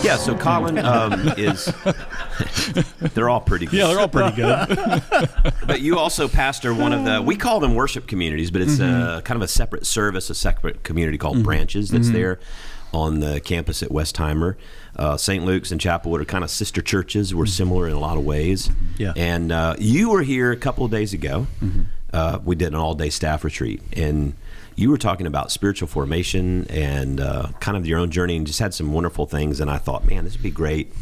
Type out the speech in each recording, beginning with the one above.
Yeah, so Colin is, they're all pretty good. Yeah, they're all pretty good. But you also pastor one of the, we call them worship communities, but it's kind of a separate service, a separate community called Branches that's there on the campus at Westheimer. St. Luke's and Chapelwood are kind of sister churches. We're similar in a lot of ways. Yeah. And you were here a couple of days ago. We did an all-day staff retreat, and you were talking about spiritual formation and kind of your own journey, and just had some wonderful things. And I thought, man, this would be great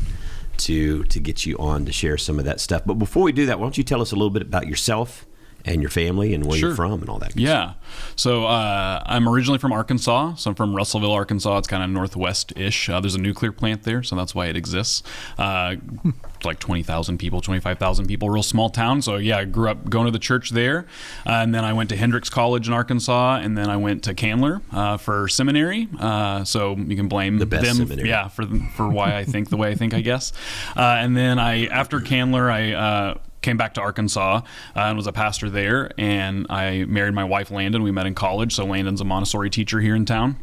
to get you on to share some of that stuff. But before we do that, why don't you tell us a little bit about yourself and your family and where you're from and all that good stuff. So I'm originally from Arkansas. So I'm from Russellville, Arkansas. It's kind of northwest-ish. There's a nuclear plant there, so that's why it exists. Like 20,000 people, 25,000 people, real small town. So yeah, I grew up going to the church there. And then I went to Hendrix College in Arkansas, and then I went to Candler for seminary. So you can blame the best them seminary. For why I think the way I think, I guess. And then after Candler, I came back to Arkansas and was a pastor there, and I married my wife Landon. We met in college, so Landon's a Montessori teacher here in town,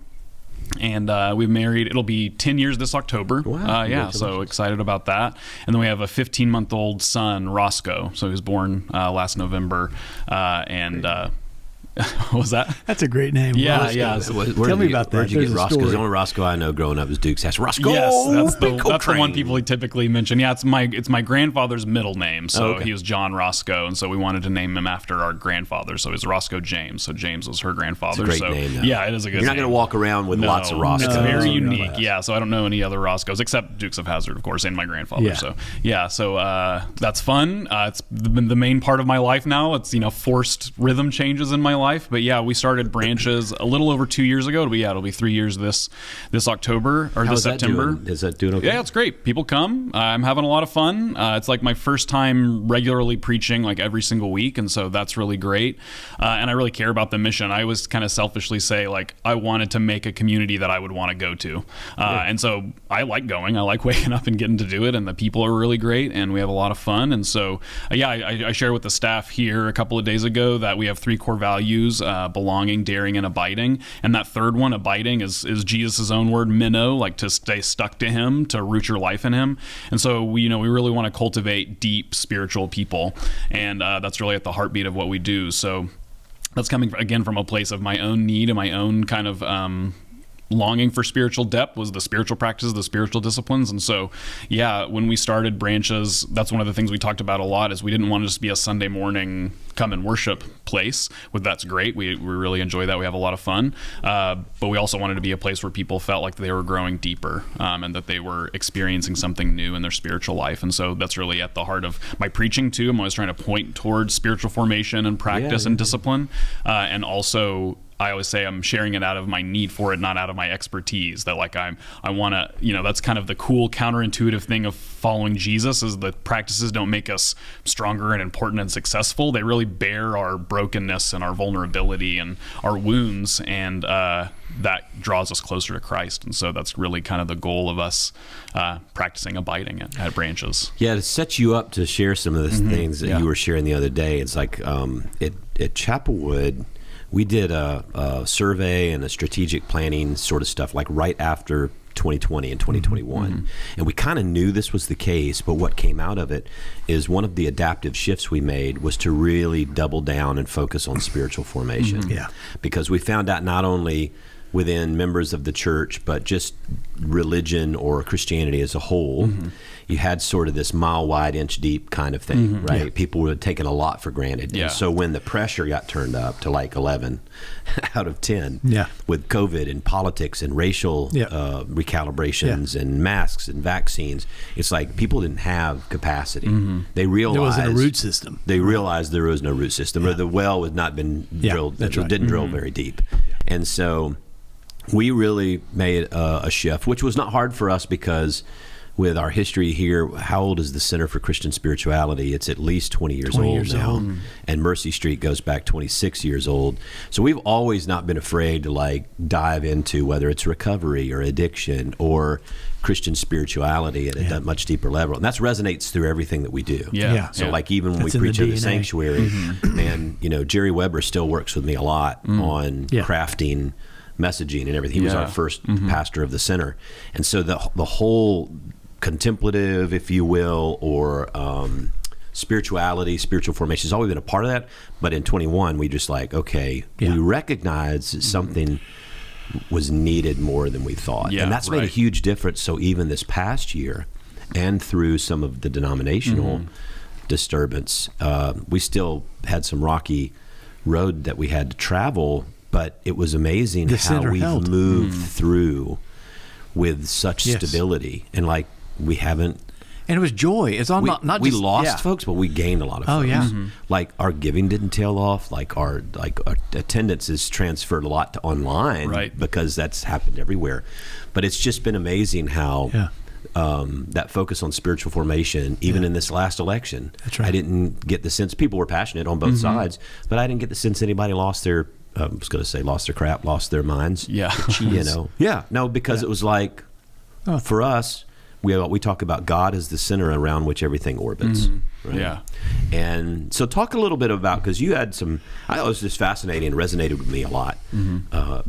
and we've married, it'll be 10 years this October. Wow. So excited about that. And then we have a 15-month-old son, Roscoe, so he was born last November, and what was that? That's a great name. Yeah, Roscoe. yeah. Tell me about that. Where'd you There's get a Roscoe? story. The only Roscoe I know growing up is Duke's House. Roscoe. Yes, that's the one Train. people typically mention. Yeah, it's my grandfather's middle name, so okay. he was John Roscoe, and so we wanted to name him after our grandfather. So it was Roscoe James. So James was her grandfather. It's a great name, though. Yeah, it is a good. You're not going to walk around with lots of Roscoes. It's very No. unique. Yeah, so I don't know any other Roscoes except Dukes of Hazzard, of course, and my grandfather. Yeah. So that's fun. It's the main part of my life now. It's forced rhythm changes in my life, but yeah, we started Branches a little over 2 years ago. It'll be 3 years this October or this September. Is that doing okay? Yeah, it's great. People come. I'm having a lot of fun. It's like my first time regularly preaching like every single week, and so that's really great. And I really care about the mission. I always kind of selfishly say like I wanted to make a community that I would want to go to, and so I like going. I like waking up and getting to do it, and the people are really great, and we have a lot of fun. And so I shared with the staff here a couple of days ago that we have 3 core values: belonging, daring, and abiding. And that third one, abiding, is Jesus' own word, meno, like to stay stuck to him, to root your life in him. And so we really want to cultivate deep spiritual people, and that's really at the heartbeat of what we do. So that's coming again from a place of my own need and my own kind of longing for spiritual depth, was the spiritual practices, the spiritual disciplines. And so, when we started Branches, that's one of the things we talked about a lot, is we didn't want to just be a Sunday morning come and worship place. That's great. We really enjoy that. We have a lot of fun. But we also wanted to be a place where people felt like they were growing deeper, and that they were experiencing something new in their spiritual life. And so that's really at the heart of my preaching too. I'm always trying to point towards spiritual formation and practice and discipline. And also, I always say I'm sharing it out of my need for it, not out of my expertise. That like I want to, that's kind of the cool counterintuitive thing of following Jesus, is the practices don't make us stronger and important and successful. They really bear our brokenness and our vulnerability and our wounds, and that draws us closer to Christ. And so that's really kind of the goal of us practicing abiding at Branches. Yeah, to set you up to share some of the things that you were sharing the other day. It's like at Chapelwood, we did a survey and a strategic planning sort of stuff like right after 2020 and 2021. And we kind of knew this was the case, but what came out of it is one of the adaptive shifts we made was to really double down and focus on spiritual formation. Because we found out not only within members of the church, but just religion or Christianity as a whole, you had sort of this mile wide, inch deep kind of thing, right? Yeah. People were taking a lot for granted. Yeah. And so when the pressure got turned up to like 11 out of 10 with COVID and politics and racial recalibrations and masks and vaccines, it's like people didn't have capacity. They realized there wasn't a root system. They realized there was no root system, or the well had not been drilled, didn't drill very deep. And so we really made a shift, which was not hard for us because with our history here, how old is the Center for Christian Spirituality? It's at least 20 years old now. And Mercy Street goes back 26 years old. So we've always not been afraid to like dive into whether it's recovery or addiction or Christian spirituality at a much deeper level. And that resonates through everything that we do. So like even when we preach in the sanctuary, and Jerry Weber still works with me a lot on crafting messaging and everything. He was our first pastor of the center. And so the whole contemplative, if you will, or spirituality, spiritual formation has always been a part of that. But in 21, we just like, okay, we recognize that something was needed more than we thought. And that's made a huge difference. So even this past year, and through some of the denominational disturbance, we still had some rocky road that we had to travel, but it was amazing how we've moved through with such stability. And like, we haven't, and it was joy. It's on not we just lost folks, but we gained a lot of folks. Like our giving didn't tail off. Like our attendance has transferred a lot to online, because that's happened everywhere. But it's just been amazing how that focus on spiritual formation, even in this last election, I didn't get the sense people were passionate on both sides, but I didn't get the sense anybody lost their. I was going to say lost their crap, lost their minds. Because it was like for us. We talk about God as the center around which everything orbits. Right? And so talk a little bit about, because you had some, I thought it was just fascinating and resonated with me a lot,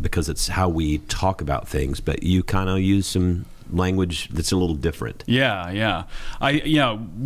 because it's how we talk about things, but you kind of use some language that's a little different. One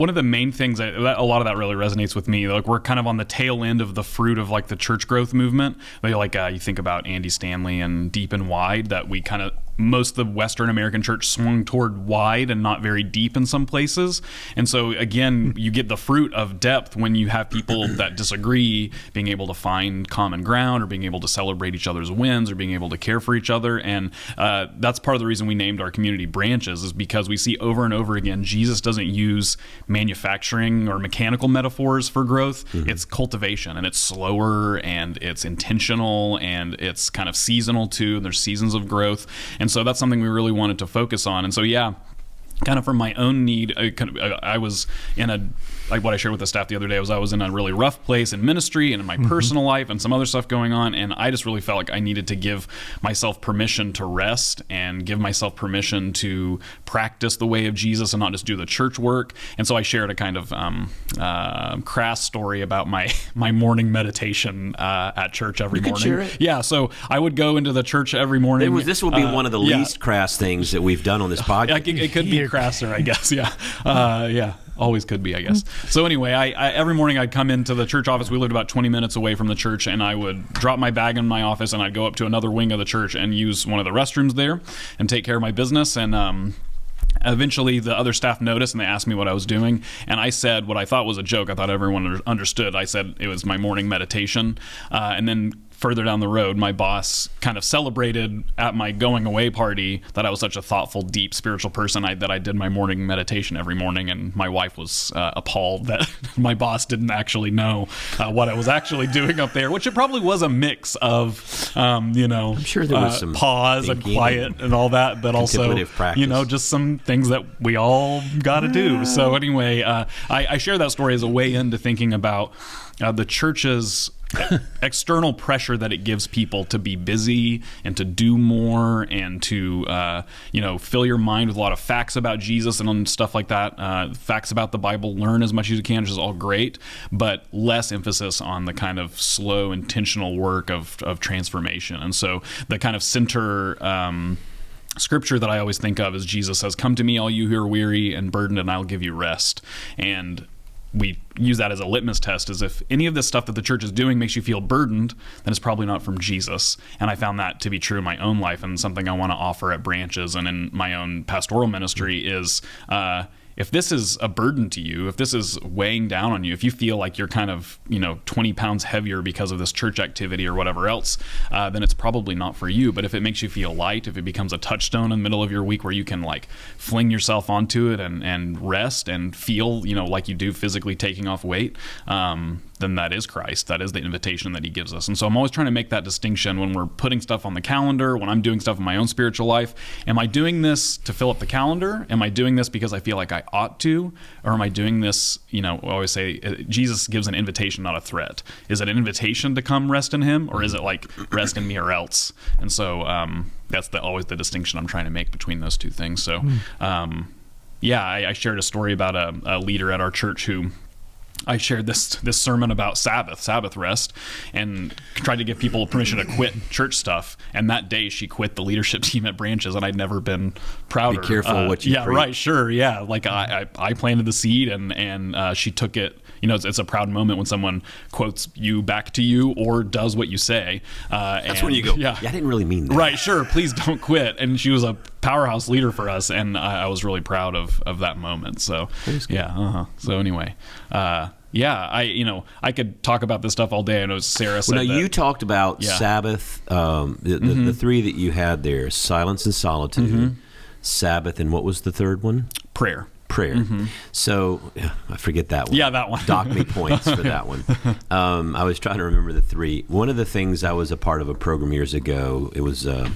of the main things a lot of that really resonates with me. Like, we're kind of on the tail end of the fruit of like the church growth movement. Like you think about Andy Stanley and Deep and Wide, that we kind of, most of the Western American church swung toward wide and not very deep in some places. And so again, you get the fruit of depth when you have people that disagree being able to find common ground, or being able to celebrate each other's wins, or being able to care for each other. And that's part of the reason we named our community Branches, is because we see over and over again, Jesus doesn't use manufacturing or mechanical metaphors for growth. It's cultivation, and it's slower, and it's intentional, and it's kind of seasonal too. And there's seasons of growth. And so that's something we really wanted to focus on. And so, kind of for my own need, I was in a, like what I shared with the staff the other day, was I was in a really rough place in ministry and in my personal life and some other stuff going on. And I just really felt like I needed to give myself permission to rest and give myself permission to practice the way of Jesus and not just do the church work. And so I shared a kind of crass story about my morning meditation at church every morning. Share it. Yeah. So I would go into the church every morning. This will be one of the least crass things that we've done on this podcast. It could be crasser, I guess. Always could be, I guess. So anyway, I every morning I'd come into the church office. We lived about 20 minutes away from the church, and I would drop my bag in my office, and I'd go up to another wing of the church and use one of the restrooms there and take care of my business. And eventually the other staff noticed, and they asked me what I was doing, and I said what I thought was a joke. I thought everyone understood. I said it was my morning meditation. And then further down the road, my boss kind of celebrated at my going away party that I was such a thoughtful, deep, spiritual person that I did my morning meditation every morning. And my wife was appalled that my boss didn't actually know what I was actually doing up there, which it probably was a mix of, I'm sure there was some pause and quiet and all that, but also, just some things that we all got to do. So anyway, I share that story as a way into thinking about the church's external pressure that it gives people to be busy and to do more and to fill your mind with a lot of facts about Jesus and stuff like that, facts about the Bible, learn as much as you can, which is all great, but less emphasis on the kind of slow, intentional work of transformation. And so the kind of center scripture that I always think of is Jesus says, "Come to me, all you who are weary and burdened, and I'll give you rest." And we use that as a litmus test, as if any of this stuff that the church is doing makes you feel burdened, then it's probably not from Jesus. And I found that to be true in my own life, and something I want to offer at Branches and in my own pastoral ministry is, if this is a burden to you, if this is weighing down on you, if you feel like you're kind of, 20 pounds heavier because of this church activity or whatever else, then it's probably not for you. But if it makes you feel light, if it becomes a touchstone in the middle of your week where you can like fling yourself onto it and rest and feel, like you do physically taking off weight, then that is Christ. That is the invitation that he gives us. And so I'm always trying to make that distinction when we're putting stuff on the calendar, when I'm doing stuff in my own spiritual life. Am I doing this to fill up the calendar? Am I doing this because I feel like I ought to? Or am I doing this, I always say Jesus gives an invitation, not a threat. Is it an invitation to come rest in him? Or is it like rest in me or else? And so that's always the distinction I'm trying to make between those two things. So I shared a story about a leader at our church who I shared this sermon about Sabbath rest, and tried to give people permission to quit church stuff. And that day, she quit the leadership team at Branches, and I'd never been prouder. Be careful what you Yeah, preach. right, sure, yeah. Like I planted the seed, and she took it. You know, it's a proud moment when someone quotes you back to you or does what you say. That's when you go, yeah, I didn't really mean that. Right, sure, please don't quit. And she was a powerhouse leader for us, and I was really proud of that moment. So, yeah, so anyway, I could talk about this stuff all day. I know Sarah said that. You talked about Sabbath, the three that you had there, silence and solitude, Sabbath, and what was the third one? Prayer. So I forget that one. Yeah, that one. Dock me points for that one. I was trying to remember the three. One of the things, I was a part of a program years ago. It was a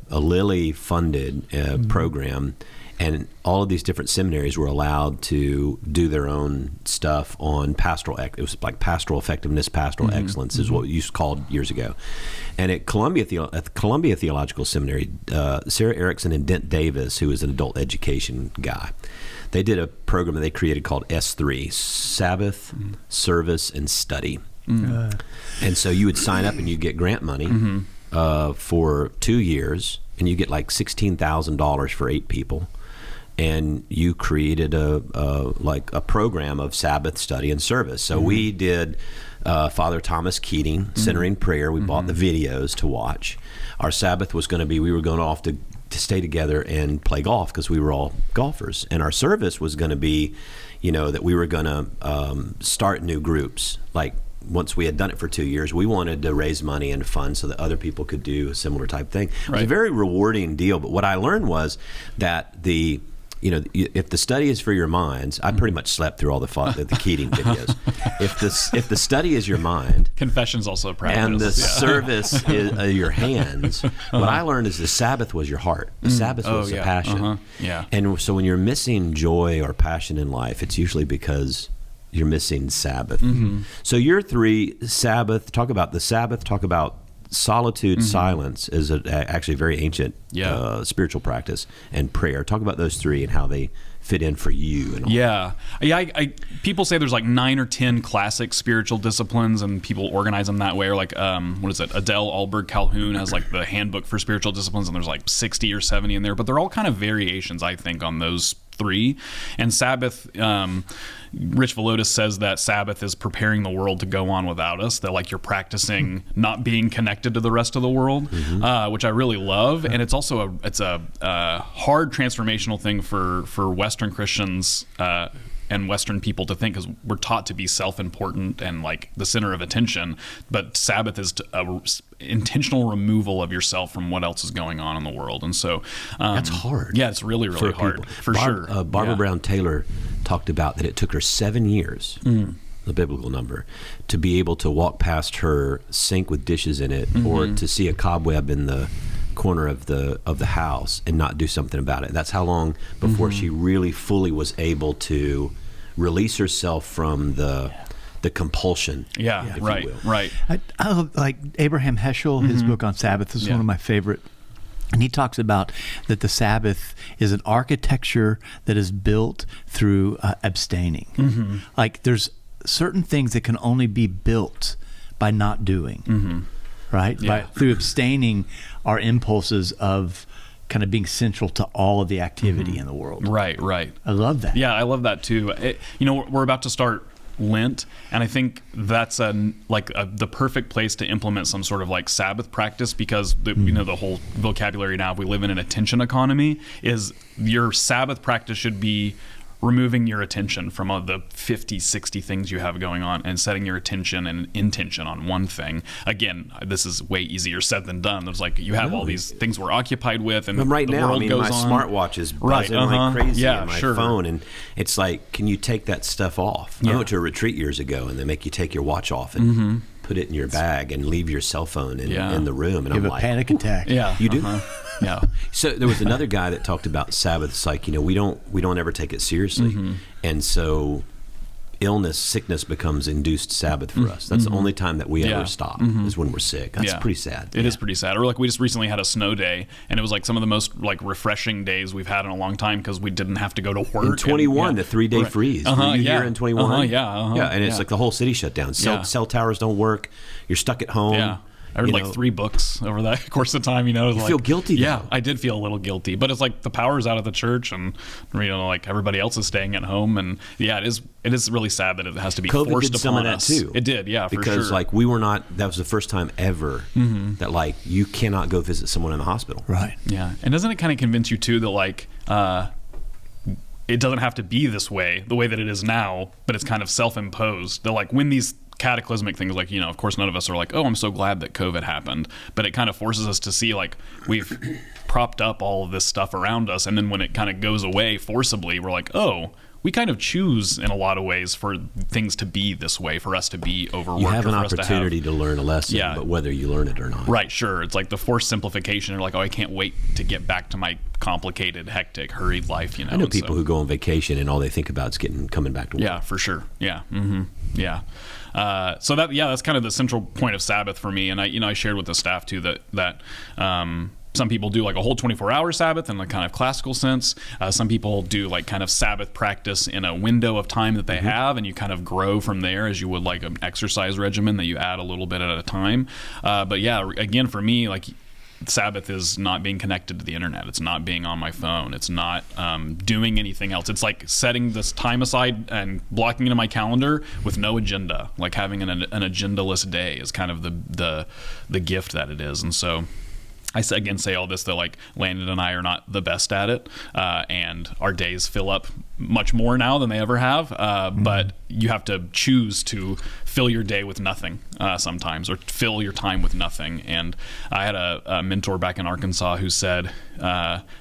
Lilly funded program, and all of these different seminaries were allowed to do their own stuff on pastoral. It was like pastoral effectiveness, pastoral excellence is what it used to called years ago. And at the Columbia Theological Seminary, Sarah Erickson and Dent Davis, who is an adult education guy, they did a program that they created called S3, Sabbath, Service, and Study. And so you would sign up and you get grant money for 2 years, and you get like $16,000 for 8 people. And you created a program of Sabbath, study, and service. So we did Father Thomas Keating, Centering Prayer. We bought the videos to watch. Our Sabbath was going to be, we were going off to stay together and play golf because we were all golfers. And our service was going to be, that we were going to start new groups. Like, once we had done it for 2 years, we wanted to raise money and funds so that other people could do a similar type thing. It was a very rewarding deal. But what I learned was that if the study is for your minds, I pretty much slept through all the Keating videos. If the study is your mind, confession's also a practice, and the service is your hands. What I learned is the Sabbath was your heart. The Sabbath was the passion. And so when you're missing joy or passion in life, it's usually because you're missing Sabbath. So your three, Sabbath, talk about the Sabbath, talk about solitude, silence is actually a very ancient spiritual practice, and prayer. Talk about those three and how they fit in for you. And all. People say there's like 9 or 10 classic spiritual disciplines, and people organize them that way. Or like, what is it? Adele Alberg Calhoun has like the handbook for spiritual disciplines, and there's like 60 or 70 in there. But they're all kind of variations, I think, on those three. And Sabbath, Rich Velotis says that Sabbath is preparing the world to go on without us, that like you're practicing not being connected to the rest of the world, which I really love. And it's also a hard transformational thing for Western Christians and Western people to think, because we're taught to be self-important and like the center of attention, but Sabbath is a intentional removal of yourself from what else is going on in the world. And so that's hard. Yeah, it's really hard for sure. Barbara Brown Taylor talked about that it took her 7 years, the biblical number, to be able to walk past her sink with dishes in it, or to see a cobweb in the corner of the house and not do something about it. That's how long before she really fully was able to release herself from the compulsion. Right. I love, like, Abraham Heschel, his book on Sabbath is one of my favorite. And he talks about that the Sabbath is an architecture that is built through abstaining. Like, there's certain things that can only be built by not doing, right? Through abstaining our impulses of kind of being central to all of the activity in the world. Right. I love that. Yeah, I love that too. We're about to start Lent, and I think that's the perfect place to implement some sort of like Sabbath practice, because the whole vocabulary now, if we live in an attention economy, is your Sabbath practice should be removing your attention from all the 50, 60 things you have going on and setting your attention and intention on one thing. Again, this is way easier said than done. There's like, you have all these things we're occupied with, and right the now, world goes my on. smartwatch is buzzing like crazy on my phone, and it's like, can you take that stuff off? I went to a retreat years ago, and they make you take your watch off and put it in your bag and leave your cell phone in the room. And you I'm have like, a panic attack. Yeah, you do. Yeah. So there was another guy that talked about Sabbath. It's like, we don't ever take it seriously, and so illness, sickness becomes induced Sabbath for us. That's the only time that we ever stop is when we're sick. That's pretty sad. It is pretty sad. Or like we just recently had a snow day, and it was like some of the most like refreshing days we've had in a long time because we didn't have to go to work. In 21, the 3-day freeze. Were you here in 21? Yeah, and it's like the whole city shut down. Cell towers don't work. You're stuck at home. Yeah. I read like 3 books over that course of time. You feel guilty. Yeah, I did feel a little guilty, but it's like the power's out of the church, and like everybody else is staying at home, and it is really sad that it has to be COVID forced did upon some of that us. too. It did, yeah, because for sure. like we were not. That was the first time ever that like you cannot go visit someone in the hospital. Right. Yeah, and doesn't it kind of convince you too that like it doesn't have to be this way, the way that it is now, but it's kind of self-imposed. That like when these cataclysmic things, like, of course none of us are like, oh, I'm so glad that COVID happened, but it kind of forces us to see like we've propped up all of this stuff around us, and then when it kind of goes away forcibly, we're like, oh, we kind of choose in a lot of ways for things to be this way, for us to be overworked. You have an opportunity to learn a lesson, but whether you learn it or not. Right, sure. It's like the forced simplification. You're like, oh, I can't wait to get back to my complicated, hectic, hurried life. I know people who go on vacation and all they think about is coming back to work. Yeah, for sure. Yeah. Yeah. So that's kind of the central point of Sabbath for me. And I shared with the staff too that some people do like a whole 24-hour Sabbath in a kind of classical sense. Some people do like kind of Sabbath practice in a window of time that they have, and you kind of grow from there as you would like an exercise regimen that you add a little bit at a time. But yeah, again, for me, like Sabbath is not being connected to the internet. It's not being on my phone. It's not doing anything else. It's like setting this time aside and blocking it in my calendar with no agenda. Like having an agendaless day is kind of the gift that it is. And so I say all this that like Landon and I are not the best at it, and our days fill up much more now than they ever have. But you have to choose to fill your day with nothing sometimes, or fill your time with nothing. And I had a mentor back in Arkansas who said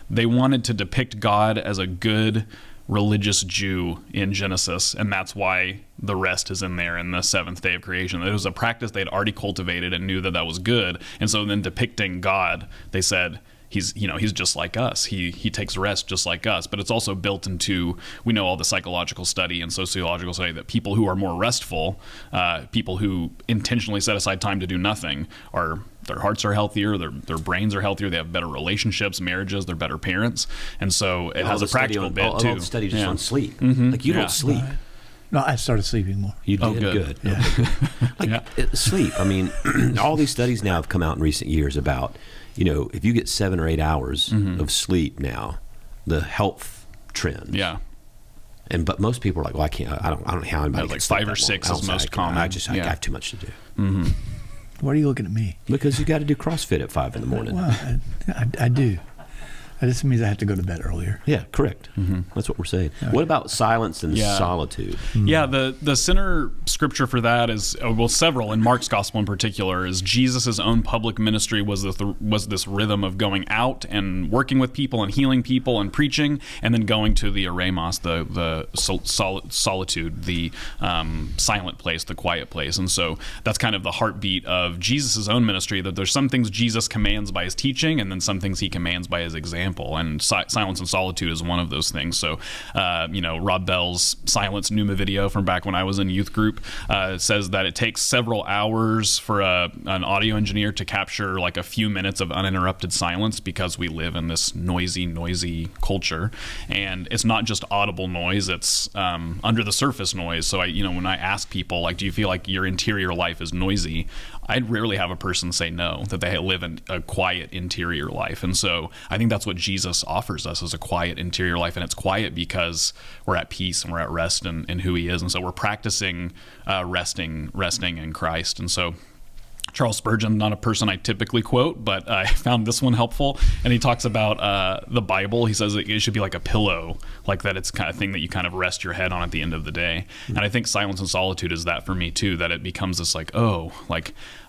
they wanted to depict God as a good religious Jew in Genesis, and that's why the rest is in there in the seventh day of creation. It was a practice they'd already cultivated and knew that was good, and so then depicting God, they said he's just like us. He takes rest just like us. But it's also built into, we know all the psychological study and sociological study that people who are more restful, people who intentionally set aside time to do nothing, their hearts are healthier, their brains are healthier, they have better relationships, marriages, they're better parents. And so it has a practical bit too. All the study just on sleep. Like you don't sleep. Right. No, I started sleeping more. You did good. Yeah. Sleep. I mean, all these studies now have come out in recent years about, if you get 7 or 8 hours of sleep now, the health trends. Yeah. But most people are like, well, I can't. I don't know how anybody like 5 or 6 is most common. I got too much to do. Mm-hmm. Why are you looking at me? Because you got to do CrossFit at 5 in the morning. Well, I do. That just means I have to go to bed earlier. Yeah, correct. That's what we're saying. Okay. What about silence and solitude? Yeah, the center scripture for that is, several, in Mark's gospel in particular, is Jesus' own public ministry was this rhythm of going out and working with people and healing people and preaching, and then going to the eremos, the solitude, the silent place, the quiet place. And so that's kind of the heartbeat of Jesus' own ministry, that there's some things Jesus commands by his teaching, and then some things he commands by his example. And silence and solitude is one of those things. So, Rob Bell's Silence Pneuma video from back when I was in youth group says that it takes several hours for an audio engineer to capture like a few minutes of uninterrupted silence, because we live in this noisy culture. And it's not just audible noise, it's under the surface noise. So when I ask people, like, do you feel like your interior life is noisy? I'd rarely have a person say no, that they live in a quiet interior life. And so I think that's what Jesus offers us, is a quiet interior life. And it's quiet because we're at peace and we're at rest in who he is. And so we're practicing resting in Christ. And so Charles Spurgeon, not a person I typically quote, but I found this one helpful. And he talks about the Bible. He says it should be like a pillow, like that it's kind of thing that you kind of rest your head on at the end of the day. And I think silence and solitude is that for me too, that it becomes this like,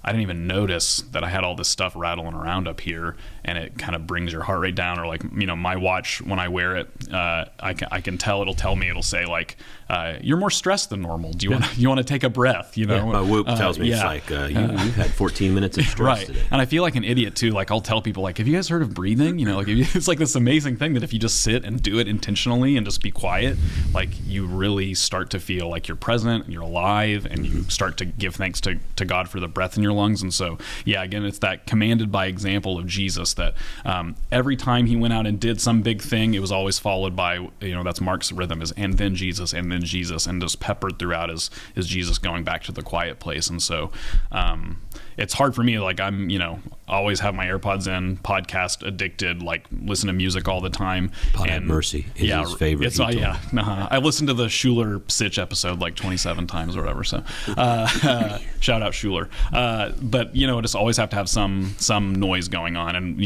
I didn't even notice that I had all this stuff rattling around up here, and it kind of brings your heart rate down. Or like, my watch, when I wear it, I can tell, it'll say like, you're more stressed than normal. Do you want to take a breath? My Whoop tells me it's like, you've had 14 minutes of stress right. today. And I feel like an idiot too. Like, I'll tell people like, have you guys heard of breathing? It's like this amazing thing that if you just sit and do it intentionally and just be quiet, like you really start to feel like you're present and you're alive, and you start to give thanks to God for the breath in your lungs. And so, again, it's that commanded by example of Jesus that every time he went out and did some big thing, it was always followed by, that's Mark's rhythm, is and then Jesus, and just peppered throughout is Jesus going back to the quiet place. And so it's hard for me. Like, I'm, always have my AirPods in, podcast addicted, like listen to music all the time. Pod Have Mercy is his favorite. I've listened to the Schuler-Sitch episode like 27 times or whatever. So shout out Schuler. But just always have to have some noise going on, and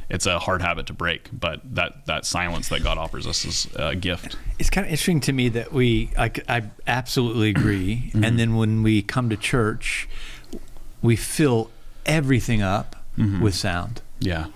it's a hard habit to break, but that silence that God offers us is a gift. It's kind of interesting to me that I absolutely agree. Mm-hmm. And then when we come to church, we fill everything up with sound. Yeah.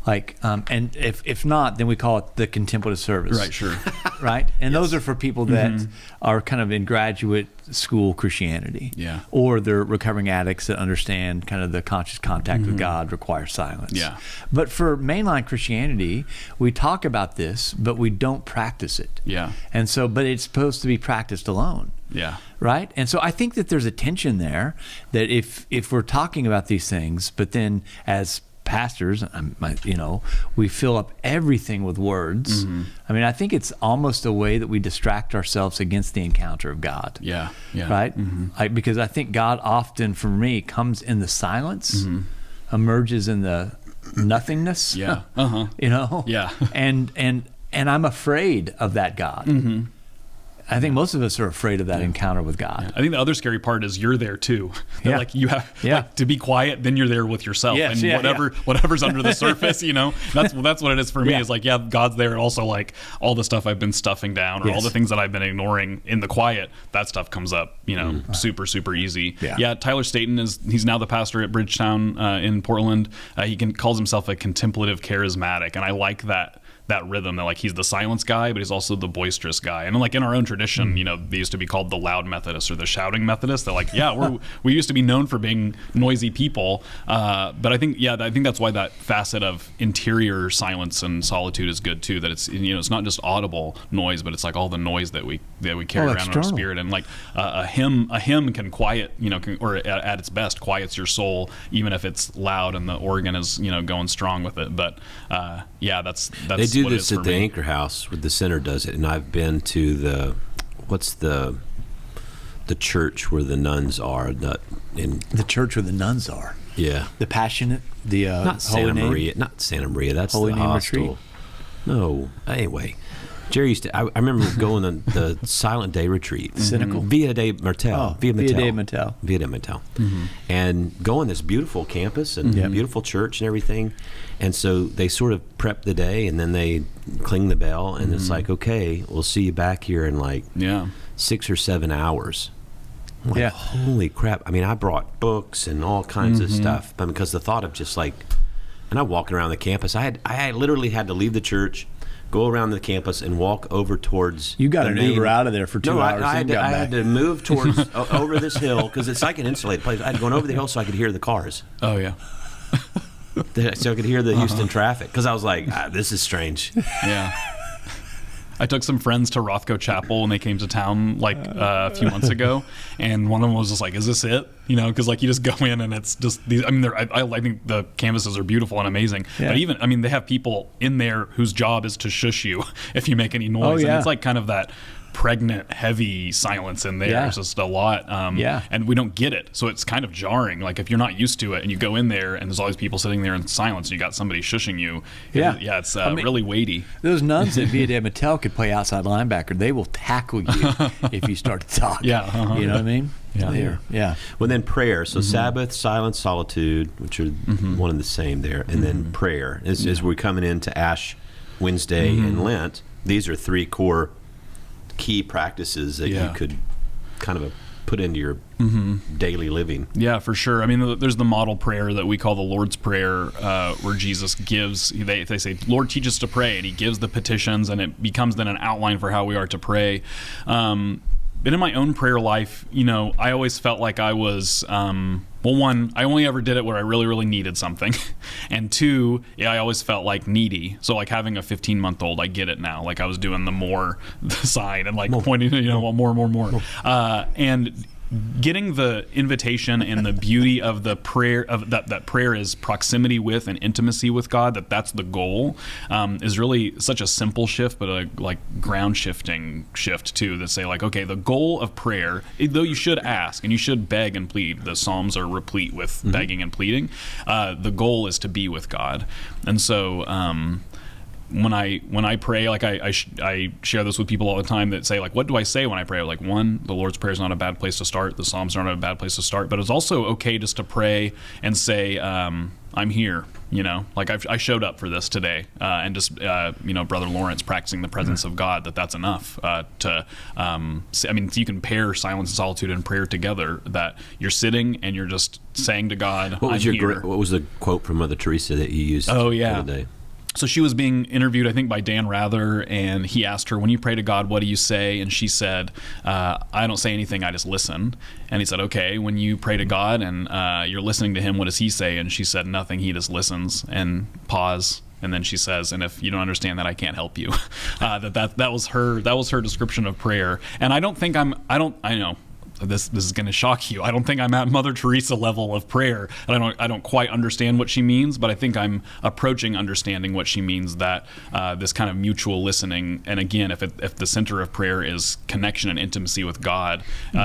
Like, and if not, then we call it the contemplative service. Right, sure. Right? And those are for people that are kind of in graduate school Christianity. Yeah. Or they're recovering addicts that understand kind of the conscious contact with God requires silence. Yeah. But for mainline Christianity, we talk about this, but we don't practice it. Yeah. And so, but it's supposed to be practiced alone. Yeah. Right? And so I think that there's a tension there, that if we're talking about these things, but then as pastors, we fill up everything with words. I mean, I think it's almost a way that we distract ourselves against the encounter of God. Yeah. Right? Because I think God often, for me, comes in the silence, emerges in the nothingness. Yeah. Yeah. And I'm afraid of that God. I think most of us are afraid of that encounter with God. Yeah. I think the other scary part is you're there too. Like you have like, to be quiet, then you're there with yourself, and whatever's under the surface, that's what it is for me. Is like, God's there, and also like all the stuff I've been stuffing down, or all the things that I've been ignoring in the quiet, that stuff comes up, super, super easy. Tyler Staton he's now the pastor at Bridgetown in Portland. He calls himself a contemplative charismatic, and I like that rhythm, that like he's the silence guy, but he's also the boisterous guy. And like in our own tradition, they used to be called the loud Methodists or the shouting Methodists. They're like, we used to be known for being noisy people. But I think that's why that facet of interior silence and solitude is good too. That it's it's not just audible noise, but it's like all the noise that we carry around in our spirit. And like a hymn can quiet, or at its best quiets your soul, even if it's loud and the organ is going strong with it. But that's they do this at the Anchor House, with the center does it, and I've been to the church where the nuns are. The church where the nuns are. Yeah. The Passionate, the not Santa Maria, not Santa Maria. That's Holy the Name hostel. Retreat. No. Anyway, Jerry used to. I remember going on the Silent Day retreat. Cynical. Via de Martel. Via de Martel. And going this beautiful campus and beautiful church and everything. And so they sort of prep the day, and then they cling the bell, and it's like, okay, we'll see you back here in like 6 or 7 hours. I'm like, holy crap. I mean, I brought books and all kinds of stuff, but because the thought of just like, and I'm walking around the campus, I literally had to leave the church, go around the campus, and walk over towards. You got an Uber out of there for 2 hours. I had to move towards over this hill, because it's like an insulated place. I had to go over the hill so I could hear the cars. Oh yeah. So I could hear the Houston traffic, because I was like, this is strange. Yeah. I took some friends to Rothko Chapel when they came to town like a few months ago, and one of them was just like, "Is this it?" Because like you just go in and it's just these. I mean, I think the canvases are beautiful and amazing, but even they have people in there whose job is to shush you if you make any noise, and it's like kind of that pregnant, heavy silence in there. It's just a lot, and we don't get it, so it's kind of jarring. Like if you're not used to it, and you go in there, and there's all these people sitting there in silence, and you got somebody shushing you. It's really weighty. Those nuns at Via de Mattel could play outside linebacker. They will tackle you if you start to talk. You know what I mean? Well, then prayer. So Sabbath, silence, solitude, which are one and the same there, and then prayer. As we're coming into Ash Wednesday and Lent, these are 3 core key practices that you could kind of put into your daily living. Yeah, for sure. I mean, there's the model prayer that we call the Lord's Prayer, where Jesus gives, they say, Lord, teach us to pray, and he gives the petitions, and it becomes then an outline for how we are to pray. But in my own prayer life, I always felt like I was, one, I only ever did it where I really, really needed something. And two, I always felt like needy. So like having a 15-month-old, I get it now. Like I was doing the sign and like pointing, more. And getting the invitation and the beauty of the prayer, of that prayer is proximity with and intimacy with God, that's the goal, is really such a simple shift, but a like ground shifting shift too, that say like, okay, the goal of prayer, though you should ask and you should beg and plead, the Psalms are replete with begging and pleading, the goal is to be with God. And so when I pray, like I share this with people all the time that say like, what do I say when I pray? Like, one, the Lord's Prayer is not a bad place to start. The Psalms aren't a bad place to start, but it's also okay just to pray and say, I'm here, like I showed up for this today, and just, Brother Lawrence practicing the presence of God, that's enough, you can pair silence and solitude and prayer together, that you're sitting and you're just saying to God, what was the quote from Mother Teresa that you used the other day? So she was being interviewed, I think, by Dan Rather, and he asked her, when you pray to God, what do you say? And she said, I don't say anything, I just listen. And he said, okay, when you pray to God and you're listening to him, what does he say? And she said, nothing, he just listens. And pause. And then she says, and if you don't understand that, I can't help you. That was her description of prayer. And I know this is going to shock you. I don't think I'm at Mother Teresa level of prayer, and I don't quite understand what she means, but I think I'm approaching understanding what she means, that this kind of mutual listening. And again, if the center of prayer is connection and intimacy with God,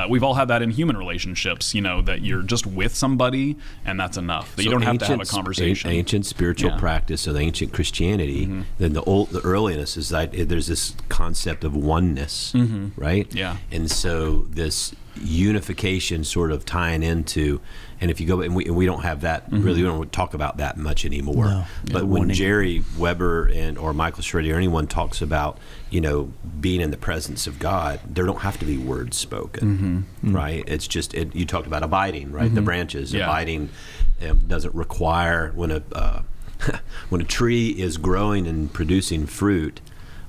we've all had that in human relationships, that you're just with somebody and that's enough, that you don't have to have a conversation. Ancient spiritual practice of ancient Christianity, then the earliness is that there's this concept of oneness, right? Yeah. And so this unification sort of tying into, and if you go, and we don't have that really, we don't talk about that much anymore. No. But when Jerry Weber or Michael Schrader or anyone talks about, being in the presence of God, there don't have to be words spoken, right? It's just, you talked about abiding, right? The branches, abiding doesn't require, when a tree is growing and producing fruit,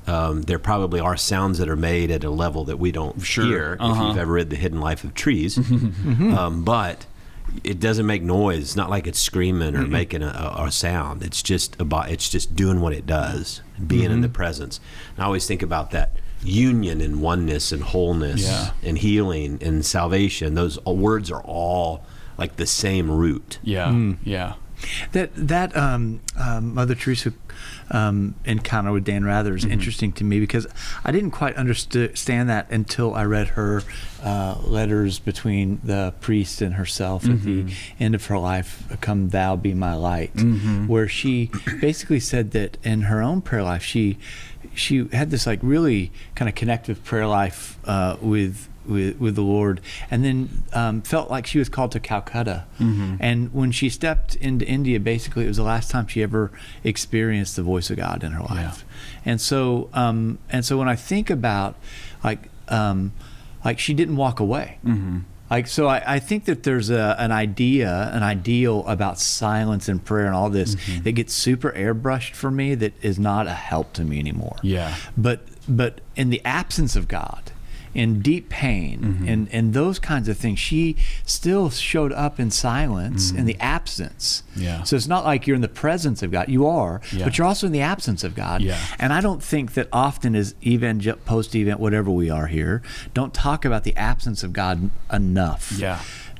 there probably are sounds that are made at a level that we don't hear, if you've ever read The Hidden Life of Trees. But it doesn't make noise. It's not like it's screaming or making a sound. It's just doing what it does, being in the presence. And I always think about that union and oneness and wholeness and healing and salvation. Those words are all like the same root. That Mother Teresa encounter with Dan Rather is interesting to me, because I didn't quite understand that until I read her letters between the priest and herself at the end of her life, Come Thou Be My Light, where she basically said that in her own prayer life, she had this like really kind of connective prayer life with the Lord, and then felt like she was called to Calcutta. And when she stepped into India, basically it was the last time she ever experienced the voice of God in her life. And so when I think about like she didn't walk away. So I think that there's an ideal about silence and prayer and all this that gets super airbrushed for me, that is not a help to me anymore. But in the absence of God, in deep pain, and those kinds of things, she still showed up in silence, in the absence. So it's not like you're in the presence of God. You are, but you're also in the absence of God. And I don't think that often as post-event, whatever we are here, don't talk about the absence of God enough.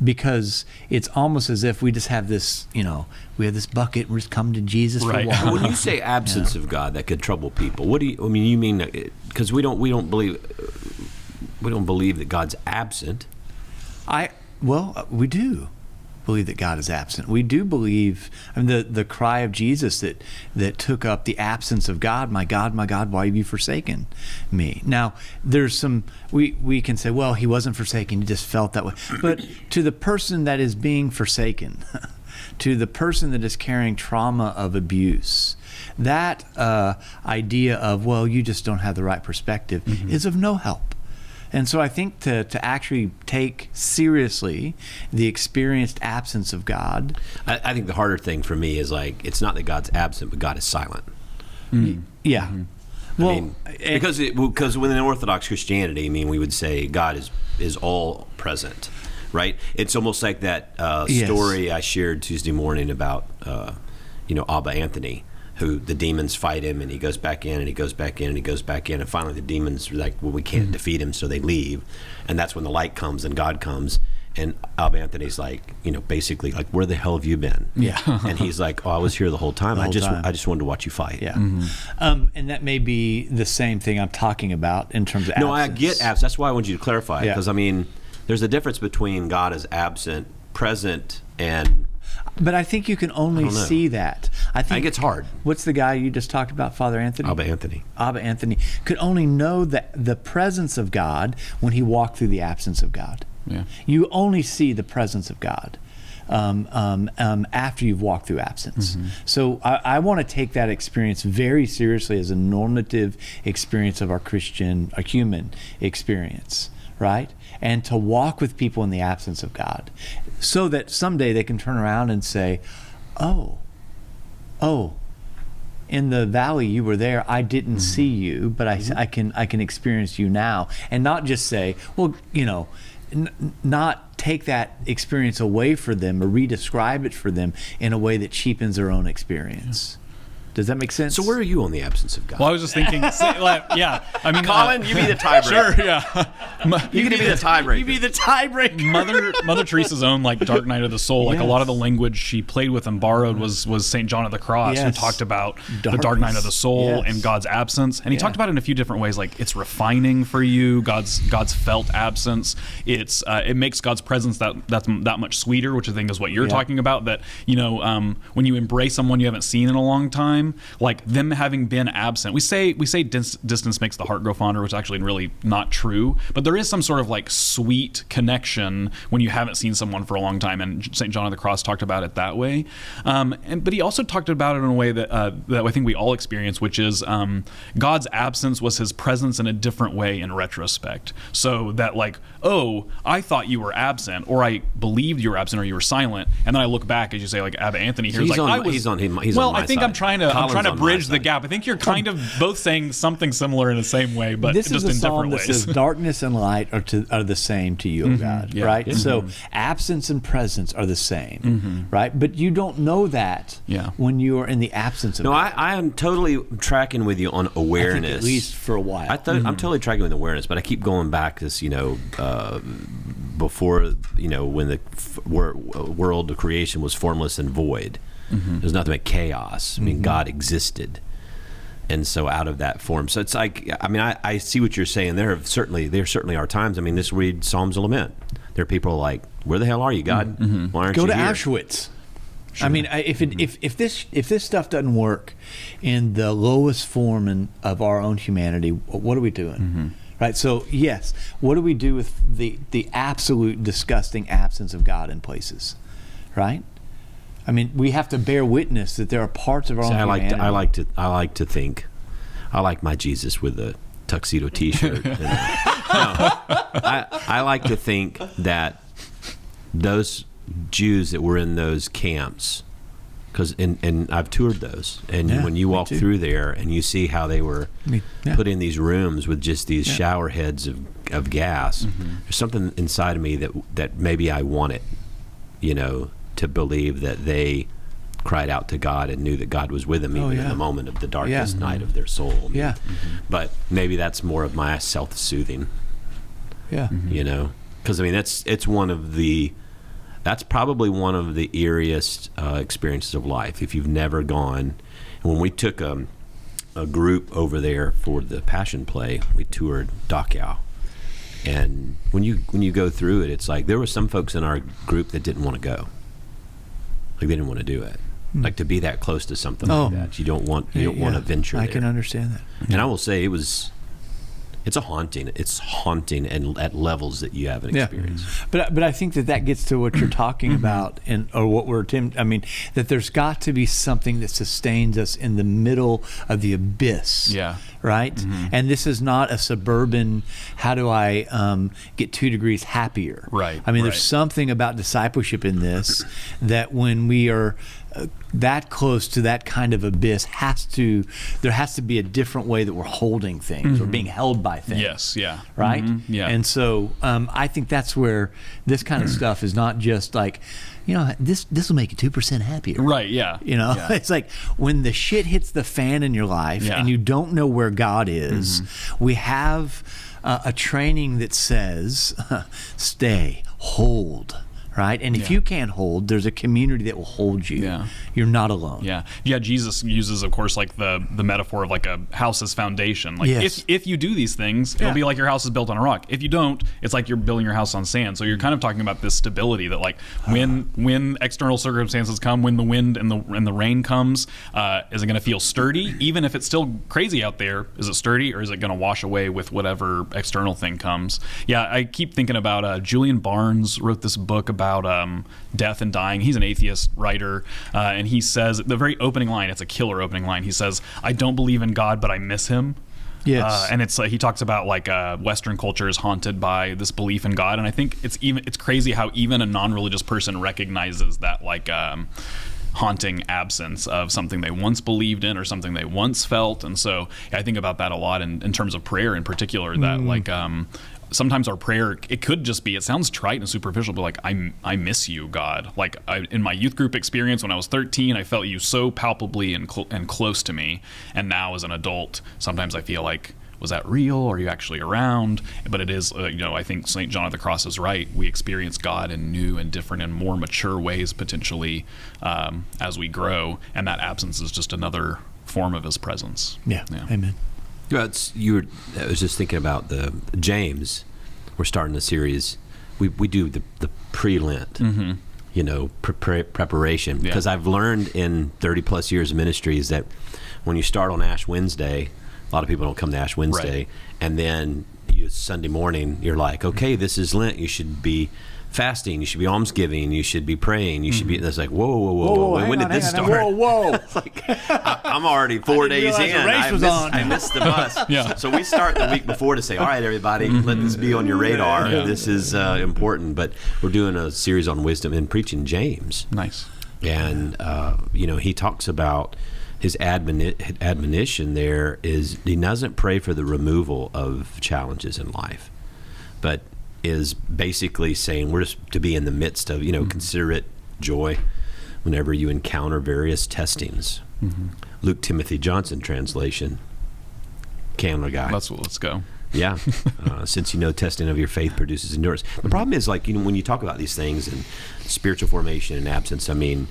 Because it's almost as if we just have this, we have this bucket, we're just coming to Jesus for water. When you say absence of God, that could trouble people. What do you mean? You mean, because we don't believe that God's absent. We do believe that God is absent. We do believe, the cry of Jesus that took up the absence of God, my God, why have you forsaken me? Now, there's some, we can say, well, he wasn't forsaken, he just felt that way. But to the person that is being forsaken, to the person that is carrying trauma of abuse, that idea of, well, you just don't have the right perspective is of no help. And so I think to actually take seriously the experienced absence of God. I think the harder thing for me is like, it's not that God's absent, but God is silent. Yeah. I Well, mean, because within Orthodox Christianity, I mean, we would say God is all present, right? It's almost like that story I shared Tuesday morning about, Abba Anthony, who the demons fight him, and he goes back in, and he goes back in, and he goes back in, and finally the demons are like, well, we can't defeat him, so they leave, and that's when the light comes and God comes, and Abba Anthony's like, basically like, where the hell have you been? Yeah. And he's like, oh, I was here the whole time. I just wanted to watch you fight. Yeah. And that may be the same thing I'm talking about in terms of absence. No, I get absent. That's why I want you to clarify, Yeah. because I mean, there's a difference between God as absent, present, and But I think you can only see that. I think it's hard. What's the guy you just talked about, Father Anthony? Abba Anthony. Abba Anthony could only know that the presence of God when he walked through the absence of God. Yeah. You only see the presence of God after you've walked through absence. So I want to take that experience very seriously as a normative experience of our human experience, right? And to walk with people in the absence of God, so that someday they can turn around and say, oh, in the valley you were there, I didn't see you, but I can experience you now. And not just say, well, not take that experience away for them or re-describe it for them in a way that cheapens their own experience. Does that make sense? So where are you on the absence of God? Well, I was just thinking, yeah. I mean, Colin, you be the tiebreaker. Sure, yeah. You can be the tiebreaker. You be the tiebreaker. Mother Teresa's own Dark Night of the Soul, like a lot of the language she played with and borrowed was St. John of the Cross, who talked about the Dark Night of the Soul and God's absence, and he talked about it in a few different ways. Like, it's refining for you, God's felt absence. It makes God's presence that much sweeter, which I think is what you're talking about. That when you embrace someone you haven't seen in a long time, like them having been absent, we say distance makes the heart grow fonder, which is actually really not true. But there is some sort of sweet connection when you haven't seen someone for a long time, and St. John of the Cross talked about it that way. But he also talked about it in a way that I think we all experience, which is God's absence was his presence in a different way in retrospect. So that I thought you were absent, or I believed you were absent, or you were silent, and then I look back, as you say, Abba Anthony here. He's on my I think side. I'm trying to bridge the gap. I think you're kind of both saying something similar in the same way, but this just is a in psalm different that ways. says darkness and light are the same to you, O God, right? So absence and presence are the same, right? But you don't know that when you are in the absence of God. No, I am totally tracking with you on awareness. I think at least for a while. I'm totally tracking with awareness, but I keep going back this, before, when the world of creation was formless and void. There's nothing but chaos. I mean, God existed. And so out of that form. So it's like, I mean, I see what you're saying. There certainly are times. I mean, this read Psalms of Lament. There are people like, where the hell are you, God? Why aren't Go you to here? Auschwitz. Sure. I mean, if this stuff doesn't work in the lowest form of our own humanity, what are we doing? Right. So yes, what do we do with the absolute disgusting absence of God in places? Right. I mean, we have to bear witness that there are parts of our own humanity. I like my Jesus with a tuxedo T-shirt. I like to think that those Jews that were in those camps, and I've toured those, and when you walk through there and you see how they were put in these rooms with just these shower heads of gas, there's something inside of me that maybe I want it, to believe that they cried out to God and knew that God was with them even in the moment of the darkest night of their soul. But maybe that's more of my self-soothing. Because I mean that's probably one of the eeriest experiences of life if you've never gone. And when we took a group over there for the Passion Play, we toured Dachau. And when you go through it, it's like there were some folks in our group that didn't want to go. Like they didn't want to do it. Like to be that close to something like that, you don't want to venture there. I can understand that. And I will say it's haunting and at levels that you haven't experienced. But I think that gets to what you're talking about, or what we're attempting. I mean, that there's got to be something that sustains us in the middle of the abyss. right? And this is not a suburban, how do I get 2 degrees happier? Right. I mean, there's something about discipleship in this that when we are that close to that kind of abyss, there has to be a different way that we're holding things or being held by things. Yes, yeah. Right? Yeah. And so I think that's where this kind of stuff is not just like, this will make you 2% happier. Right, yeah. Yeah. It's like when the shit hits the fan in your life and you don't know where God is, we have a training that says, stay, hold. Right? And if you can't hold, there's a community that will hold you. Yeah. You're not alone. Yeah. Jesus uses, of course, like the metaphor of like a house's foundation. Like if you do these things, it'll be like your house is built on a rock. If you don't, it's like you're building your house on sand. So you're kind of talking about this stability that like when external circumstances come, when the wind and the rain comes, is it going to feel sturdy? Even if it's still crazy out there, is it sturdy, or is it going to wash away with whatever external thing comes? Yeah, I keep thinking about Julian Barnes wrote this book about death and dying. He's an atheist writer, and he says the very opening line, it's a killer opening line. He says, "I don't believe in God, but I miss him." Yes. And it's he talks about like Western culture is haunted by this belief in God, and I think it's crazy how even a non-religious person recognizes that like haunting absence of something they once believed in or something they once felt. And so I think about that a lot in terms of prayer in particular, that like sometimes our prayer, it could just be, it sounds trite and superficial, but like, I miss you, God. Like in my youth group experience when I was 13, I felt you so palpably and close to me. And now as an adult, sometimes I feel like, was that real? Are you actually around? But it is, I think St. John of the Cross is right. We experience God in new and different and more mature ways potentially as we grow. And that absence is just another form of his presence. Yeah. Amen. I was just thinking about the James. We're starting a series. We do the pre-Lent, preparation. Because I've learned in 30 plus years of ministry is that when you start on Ash Wednesday, a lot of people don't come to Ash Wednesday, and then Sunday morning you're like, okay, this is Lent. You should be fasting, you should be almsgiving, you should be praying, you should be. That's like, whoa, when did this start? Whoa. Like, I'm already 4 days in. I missed the bus. So we start the week before to say, all right, everybody, let this be on your radar. This is important. But we're doing a series on wisdom and preaching James. Nice. And he talks about his admonition there is he doesn't pray for the removal of challenges in life, but is basically saying we're just to be in the midst of, consider it joy whenever you encounter various testings. Luke Timothy Johnson translation, Candler guy. Let's go. Yeah. Since testing of your faith produces endurance. The problem is like, when you talk about these things and spiritual formation and absence, I mean,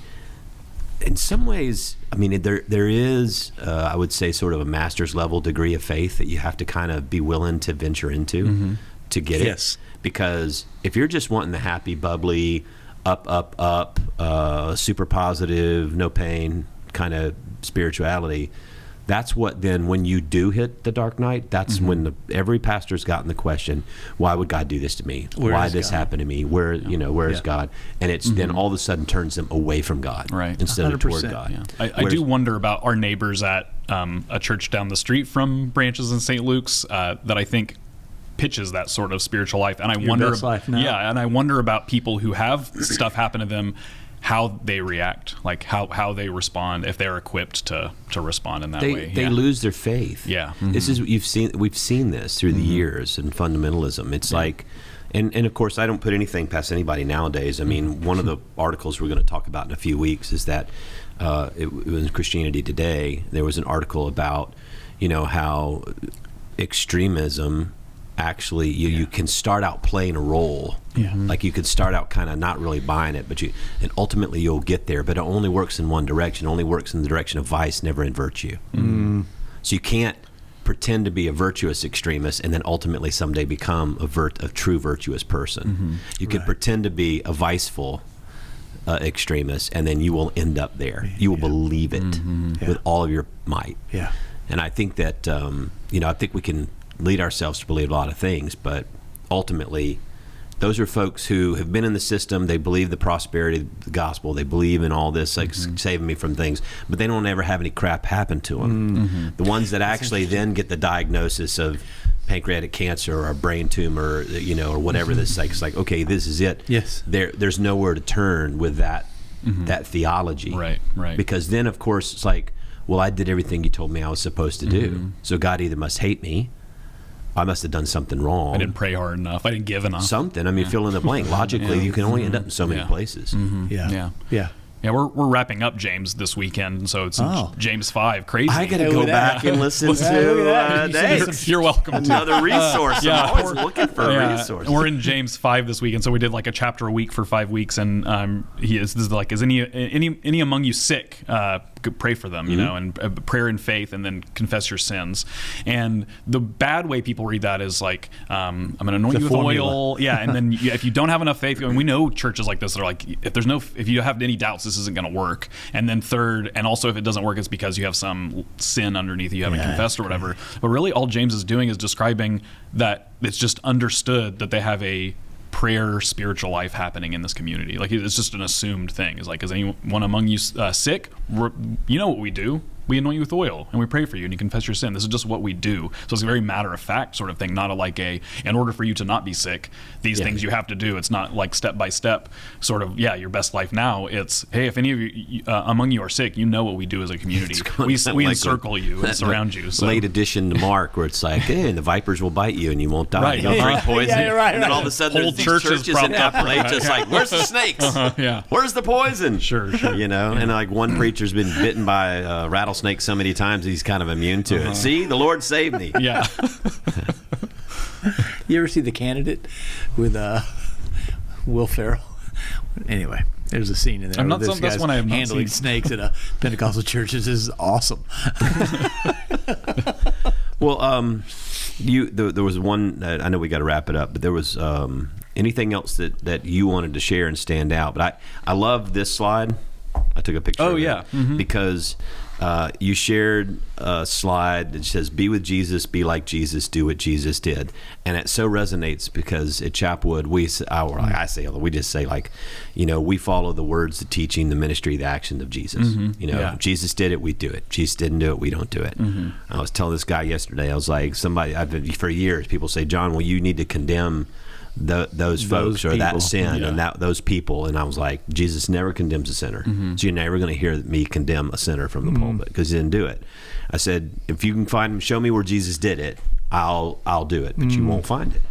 in some ways, there is, I would say, sort of a master's level degree of faith that you have to kind of be willing to venture into to get it. Because if you're just wanting the happy, bubbly, up, super positive, no pain kind of spirituality, that's what then when you do hit the dark night, that's when every pastor's gotten the question, why would God do this to me? Why this happened to me? Where is God? And it's then all of a sudden turns them away from God instead of toward God. Yeah. I do wonder about our neighbors at a church down the street from Branches in St. Luke's that I think pitches that sort of spiritual life. And I wonder about people who have stuff happen to them, how they react, like how they respond, if they're equipped to respond in that way. They lose their faith. Yeah. This is we've seen this through the years in fundamentalism. It's like, and of course I don't put anything past anybody nowadays. I mean, one of the articles we're going to talk about in a few weeks is that it was in Christianity Today. There was an article about how extremism actually you can start out playing a role. Like you could start out kind of not really buying it, but and ultimately you'll get there, but it only works in one direction. It only works in the direction of vice, never in virtue. So you can't pretend to be a virtuous extremist and then ultimately someday become a true virtuous person. You can pretend to be a viceful extremist and then you will end up there. You will believe it with all of your might. And I think that I think we can lead ourselves to believe a lot of things, but ultimately those are folks who have been in the system. They believe the prosperity of the gospel. They believe in all this, like saving me from things, but they don't ever have any crap happen to them. The ones that actually then get the diagnosis of pancreatic cancer or a brain tumor, or whatever this is, like, it's like, okay, this is it. Yes. There's nowhere to turn with that theology. Right. Because then, of course, it's like, well, I did everything you told me I was supposed to do. So God either must hate me, I must have done something wrong. I didn't pray hard enough. I didn't give enough. Something. I mean, fill in the blank. Logically, you can only end up in so many places. Yeah, we're wrapping up James this weekend, and so it's James 5. Crazy. I got to go back and listen to thanks. You're welcome. Another resource. I'm always looking for a resource. We're in James 5 this week, and so we did like a chapter a week for 5 weeks, and this is like, is any among you sick? Pray for them, and prayer and faith, and then confess your sins. And the bad way people read that is like, I'm going to anoint you with oil. Yeah, and then if you don't have enough faith, and we know churches like this that are like, if you have any doubts, this isn't going to work. And then third, and also if it doesn't work, it's because you have some sin underneath you haven't confessed or whatever. But really, all James is doing is describing that it's just understood that they have a prayer spiritual life happening in this community. Like, it's just an assumed thing. It's like, is anyone among you sick? You know what we do. We anoint you with oil and we pray for you and you confess your sin. This is just what we do. So it's a very matter of fact sort of thing, not in order for you to not be sick, these things you have to do. It's not like step by step sort of, your best life now. It's, hey, if any of you among you are sick, you know what we do as a community. We encircle you and surround you. So. Late edition to Mark where it's like, hey, and the vipers will bite you and you won't die. Right. You'll drink poison. And then all of a sudden whole there's churches these churches in Appalachia like, where's the snakes? Where's the poison? Sure. And like one preacher's been bitten by a rattlesnake so many times he's kind of immune to it. See, the Lord saved me. Yeah. You ever see The Candidate with Will Ferrell? Anyway, there's a scene in there. I'm not this that's guy's one I have not handling seen. snakes at a Pentecostal church. This is awesome. Well, there was one. I know we got to wrap it up, but there was anything else that you wanted to share and stand out. But I love this slide. I took a picture. Oh, of yeah. it because you shared a slide that says, "Be with Jesus, be like Jesus, do what Jesus did," and it so resonates because at Chapwood we just say like, we follow the words, the teaching, the ministry, the action of Jesus. Jesus did it, we do it. Jesus didn't do it, we don't do it. I was telling this guy yesterday. I was like, for years people say, John, well, you need to condemn those folks or that sin and those people, and I was like, Jesus never condemns a sinner, so you're never going to hear me condemn a sinner from the pulpit because he didn't do it. I said, if you can show me where Jesus did it, I'll do it, but you won't find it.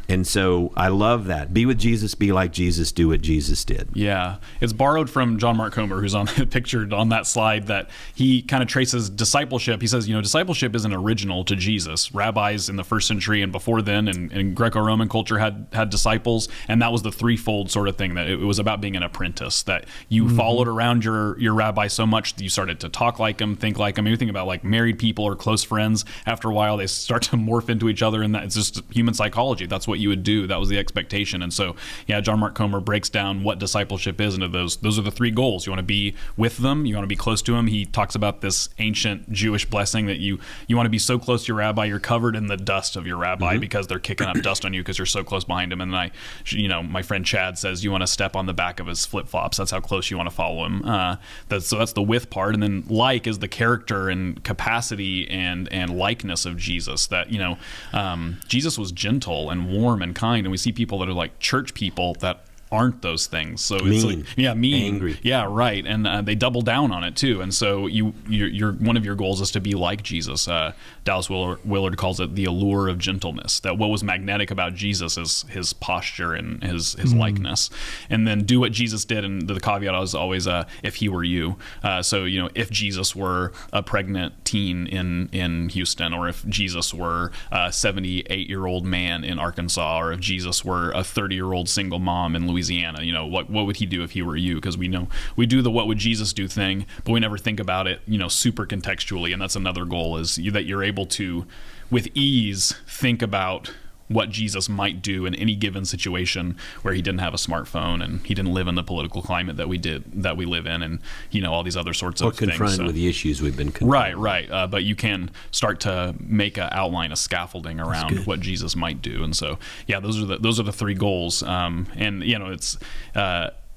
And so I love that. Be with Jesus, be like Jesus, do what Jesus did. Yeah. It's borrowed from John Mark Comer, who's pictured on that slide, that he kind of traces discipleship. He says, discipleship isn't original to Jesus. Rabbis in the first century and before then in Greco-Roman culture had disciples, and that was the threefold sort of thing, that it was about being an apprentice, that you followed around your rabbi so much that you started to talk like him, think like him. You think about like married people or close friends. After a while, they start to morph into each other, and it's just human psychology. That's what you would do. That was the expectation. And so, John Mark Comer breaks down what discipleship is into those are the three goals. You want to be with them. You want to be close to them. He talks about this ancient Jewish blessing that you want to be so close to your rabbi, you're covered in the dust of your rabbi because they're kicking up dust on you because you're so close behind him. And then my friend Chad says you want to step on the back of his flip-flops. That's how close you want to follow him. So that's the with part. And then like is the character and capacity and likeness of Jesus, that, Jesus was gentle and warm and kind, and we see people that are like church people that aren't those things. So mean. It's like, mean, angry. Yeah, right. And they double down on it too. And so you're one of your goals is to be like Jesus. Dallas Willard calls it the allure of gentleness. That what was magnetic about Jesus is his posture and his likeness. And then do what Jesus did. And the caveat is always if he were you. So if Jesus were a pregnant teen in Houston, or if Jesus were a 78-year-old man in Arkansas, or if Jesus were a 30-year-old single mom in Louisiana, what would he do if he were you? Because we know we do the what would Jesus do thing, but we never think about it, super contextually. And that's another goal, is that you're able to, with ease, think about what Jesus might do in any given situation where he didn't have a smartphone and he didn't live in the political climate that we live in, and all these other sorts of things. Or confronted with the issues we've been confronted. Right. But you can start to make an outline, a scaffolding around what Jesus might do, and so those are the three goals. And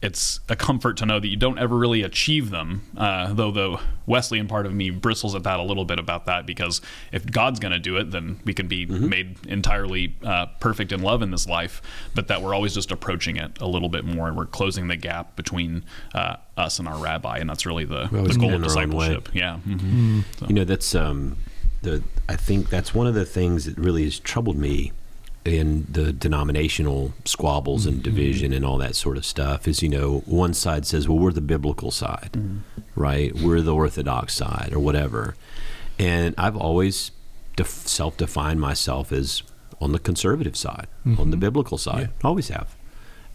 it's a comfort to know that you don't ever really achieve them, though the Wesleyan part of me bristles at that a little bit about that, because if God's going to do it, then we can be made entirely perfect in love in this life, but that we're always just approaching it a little bit more, and we're closing the gap between us and our rabbi, and that's really the goal of discipleship. Yeah. Mm-hmm. So. That's I think that's one of the things that really has troubled me in the denominational squabbles and division and all that sort of stuff is, one side says, well, we're the biblical side, right? We're the Orthodox side or whatever. And I've always self-defined myself as on the conservative side, on the biblical side. Always have.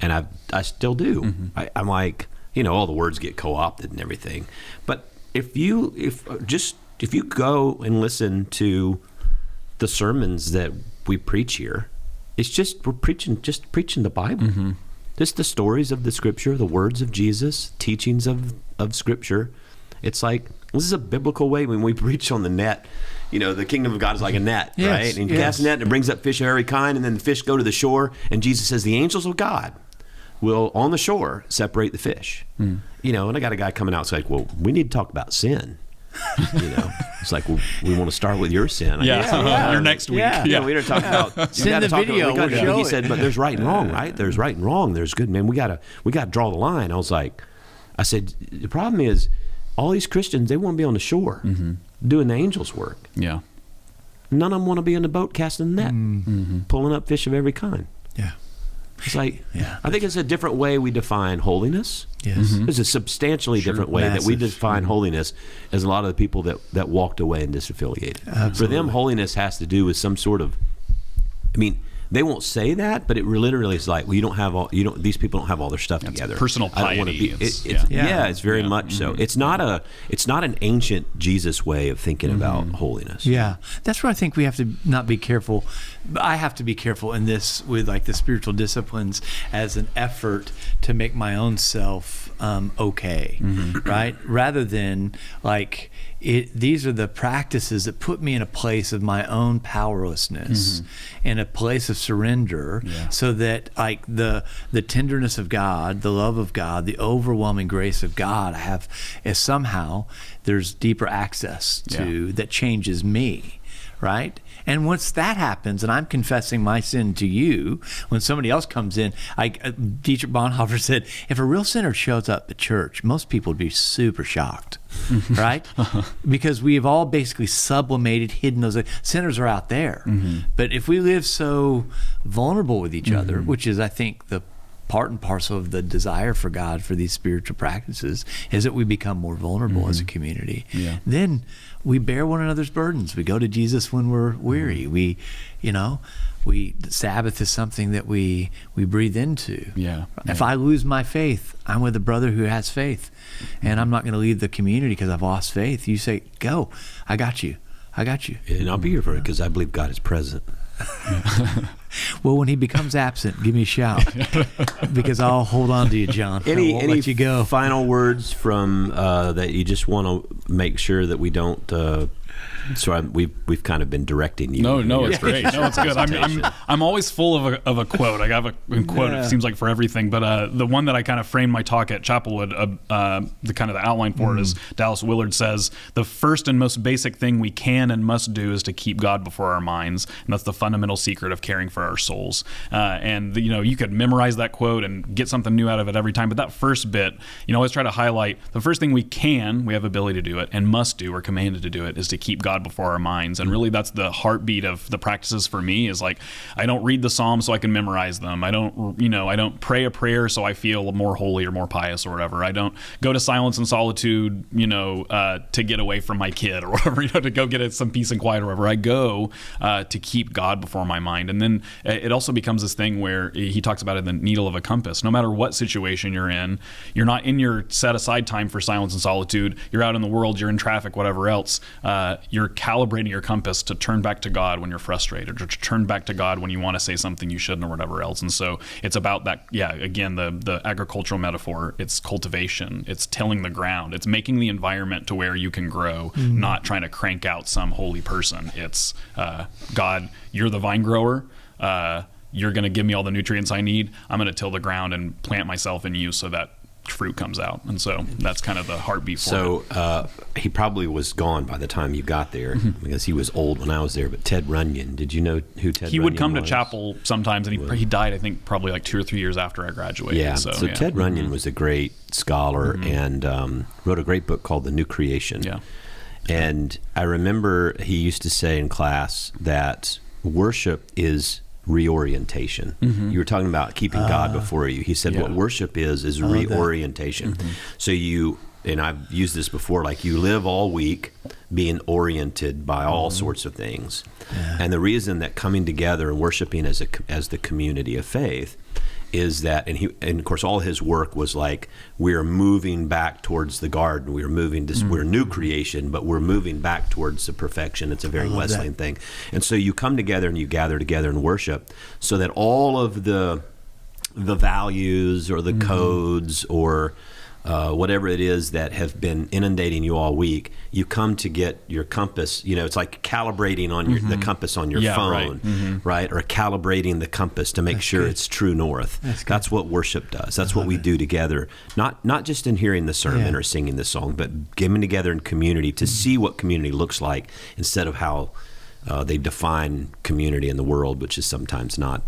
And I still do. I'm like, all the words get co-opted and everything. But if you go and listen to the sermons that we preach here, we're preaching the Bible. Just the stories of the Scripture, the words of Jesus, teachings of Scripture. It's like, this is a biblical way. When we preach on the net, the kingdom of God is like a net, right? And you cast a net and it brings up fish of every kind, and then the fish go to the shore, and Jesus says the angels of God will, on the shore, separate the fish. And I got a guy coming out, it's like, well, we need to talk about sin. It's like, well, we want to start with your sin. Your next week. Yeah, we got to talk about send the video. He said, but there's right and wrong, right? There's right and wrong. There's good, man. We got to draw the line. I said, the problem is, all these Christians, they want to be on the shore doing the angels' work. Yeah, none of them want to be in the boat casting the net, pulling up fish of every kind. Yeah. It's like, I think it's a different way we define holiness. Yes. It's a substantially different way that we define holiness as a lot of the people that walked away and disaffiliated. Absolutely. For them, holiness has to do with some sort of, they won't say that, but it literally is like, well, these people don't have all their stuff together. Personal piety. It's very much so. It's not an ancient Jesus way of thinking about holiness. Yeah. That's where I think we have to not be careful. I have to be careful in this with like the spiritual disciplines as an effort to make my own self okay, right? Rather than like, these are the practices that put me in a place of my own powerlessness, in a place of surrender, so that like the tenderness of God, the love of God, the overwhelming grace of God is somehow there's deeper access to that changes me, right? And once that happens, and I'm confessing my sin to you, when somebody else comes in, Dietrich Bonhoeffer said, if a real sinner shows up at church, most people would be super shocked, right? Because we have all basically sublimated, hidden those. Sinners are out there. But if we live so vulnerable with each other, which is, I think, the part and parcel of the desire for God for these spiritual practices, is that we become more vulnerable as a community. Then we bear one another's burdens. We go to Jesus when we're weary. The Sabbath is something that we breathe into. If I lose my faith, I'm with a brother who has faith, and I'm not going to leave the community because I've lost faith. You say, go. I got you. And I'll be here for it because I believe God is present. Well, when he becomes absent, give me a shout, because I'll hold on to you, John. Any let you go. Final words from that you just want to make sure that we don't. We've kind of been directing you. No, it's great. No, it's good. I'm always full of a quote. I have a quote. It seems like for everything, but the one that I kind of framed my talk at Chapelwood, the kind of the outline for it is Dallas Willard says, the first and most basic thing we can and must do is to keep God before our minds, and that's the fundamental secret of caring for our souls. And you could memorize that quote and get something new out of it every time, but that first bit, I always try to highlight the first thing we have ability to do it, and must do, or commanded to do it, is to keep God before our minds. And really that's the heartbeat of the practices for me, is like, I don't read the Psalms so I can memorize them. I don't pray a prayer so I feel more holy or more pious or whatever. I don't go to silence and solitude, to get away from my kid or whatever, to go get some peace and quiet or whatever. I go to keep God before my mind. And then it also becomes this thing where he talks about it, the needle of a compass. No matter what situation you're not in your set aside time for silence and solitude. You're out in the world, you're in traffic, whatever else. you're calibrating your compass to turn back to God when you're frustrated, or to turn back to God when you want to say something you shouldn't, or whatever else. And so it's about that. Yeah, again, the agricultural metaphor. It's cultivation. It's tilling the ground. It's making the environment to where you can grow, not trying to crank out some holy person. It's God, you're the vine grower. You're going to give me all the nutrients I need. I'm going to till the ground and plant myself in you so that fruit comes out. And so that's kind of the heartbeat for it. So he probably was gone by the time you got there, because he was old when I was there. But Ted Runyon, did you know who Ted Runyon was? He would come to chapel sometimes, and he died, I think, probably like 2 or 3 years after I graduated. Yeah, so Ted Runyon was a great scholar and wrote a great book called The New Creation. Yeah. And I remember he used to say in class that worship is reorientation. You were talking about keeping God before you. He said what worship is reorientation. So and I've used this before, like you live all week being oriented by all sorts of things. And the reason that coming together and worshiping as the community of faith is that, and of course all his work was like, we're moving back towards the garden. We're moving to, we're new creation, but we're moving back towards the perfection. It's a very Wesleyan thing. And so you come together and you gather together and worship, so that all of the values or the codes or whatever it is that have been inundating you all week, you come to get your compass. It's like calibrating on the compass on your phone, right? Or calibrating the compass to make sure it's true north. That's what worship does. That's what we do together. Not just in hearing the sermon or singing the song, but getting together in community to see what community looks like, instead of how they define community in the world, which is sometimes not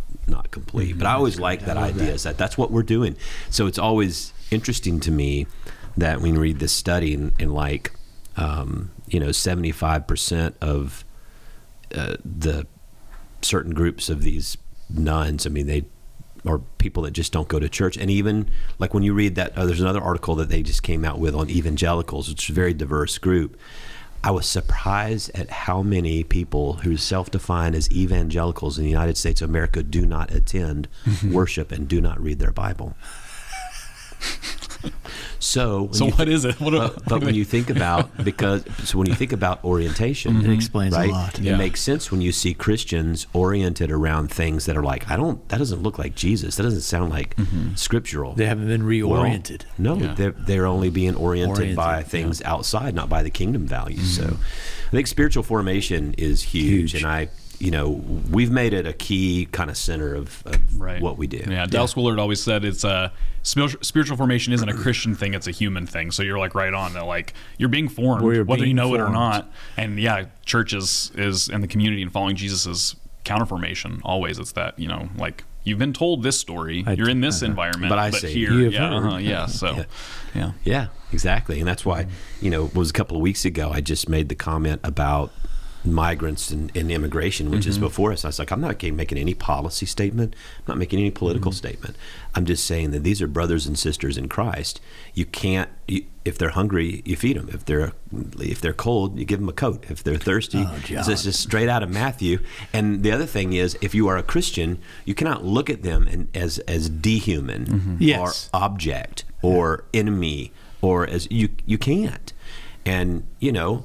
complete. But I always like that idea, is that's what we're doing. So it's always interesting to me that when you read this study and like 75% of the certain groups of these nuns, I mean, they are people that just don't go to church. And even like when you read that, there's another article that they just came out with on evangelicals, which is a very diverse group. I was surprised at how many people who self-define as evangelicals in the United States of America do not attend worship and do not read their Bible. So what is it? But when you think about when you think about orientation, it explains right? a lot. It makes sense when you see Christians oriented around things that are like, that doesn't look like Jesus. That doesn't sound like scriptural. They haven't been reoriented. Well, no, they're only being oriented by things outside, not by the kingdom values. So I think spiritual formation is huge. And we've made it a key kind of center of what we do. Yeah, Dallas Willard always said it's spiritual formation isn't a Christian thing, it's a human thing. So you're like right on that, like you're being formed, whether you know it or not. And church is in the community and following Jesus is counterformation. Always, it's that, like you've been told this story, you're in this environment, but say here, yeah, exactly. And that's why, it was a couple of weeks ago, I just made the comment about migrants and immigration, which is before us. I was like, I'm not making any policy statement. I'm not making any political statement. I'm just saying that these are brothers and sisters in Christ. You can't, if they're hungry, you feed them. If they're cold, you give them a coat. If they're thirsty, it's just straight out of Matthew. And the other thing is, if you are a Christian, you cannot look at them as dehuman or object or enemy, or as you can't. And,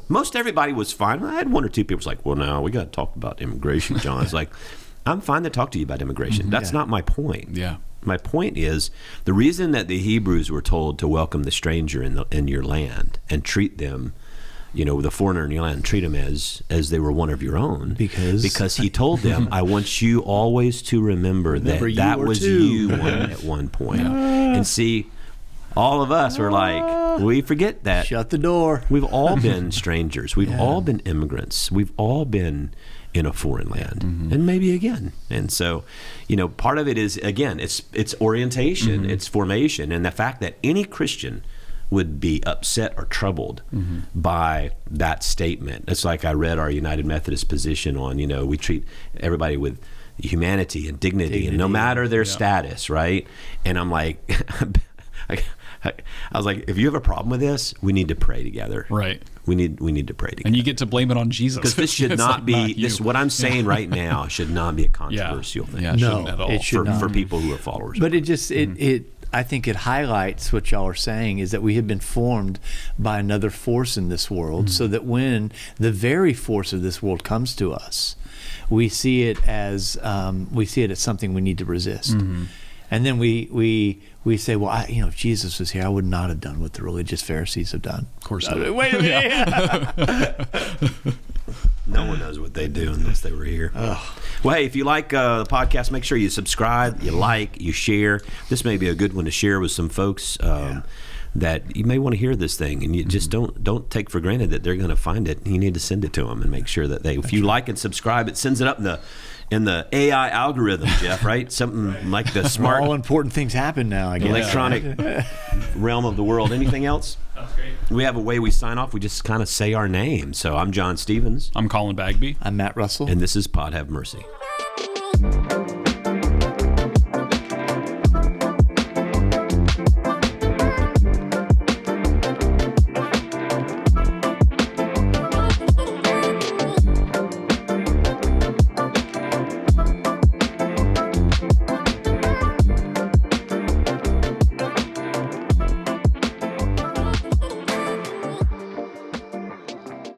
most everybody was fine. I had one or two people was like, well, no, we got to talk about immigration, John. It's like, I'm fine to talk to you about immigration. That's not my point. Yeah. My point is, the reason that the Hebrews were told to welcome the stranger in your land and treat them, the foreigner in your land, treat them as they were one of your own. Because he told them, I want you always to remember that was you at one point. And see, all of us were like, we forget that. Shut the door. We've all been strangers. We've all been immigrants. We've all been in a foreign land, and maybe again. And so, part of it is, again, it's orientation, it's formation, and the fact that any Christian would be upset or troubled by that statement. It's like I read our United Methodist position on, we treat everybody with humanity and dignity and no matter their status, right? And I'm like, I was like, if you have a problem with this, we need to pray together. Right. We need to pray together. And you get to blame it on Jesus. Because this should not be, what I'm saying right now should not be a controversial thing. Yeah, it shouldn't at all. It should not. For people who are followers. But it just, I think it highlights what y'all are saying, is that we have been formed by another force in this world, so that when the very force of this world comes to us, we see it as something we need to resist. And then we say, well, if Jesus was here, I would not have done what the religious Pharisees have done. Of course not. Wait a minute. No one knows what they do unless they were here. Well, hey, if you like the podcast, make sure you subscribe, you like, you share. This may be a good one to share with some folks that you may want to hear this thing, and you just don't take for granted that they're going to find it. You need to send it to them and make sure that if you like and subscribe, it sends it up in the AI algorithm, Jeff, right? Something like the smart... All important things happen now, I guess. Electronic realm of the world. Anything else? That's great. We have a way we sign off. We just kind of say our name. So I'm John Stevens. I'm Colin Bagby. I'm Matt Russell. And this is Pod Have Mercy.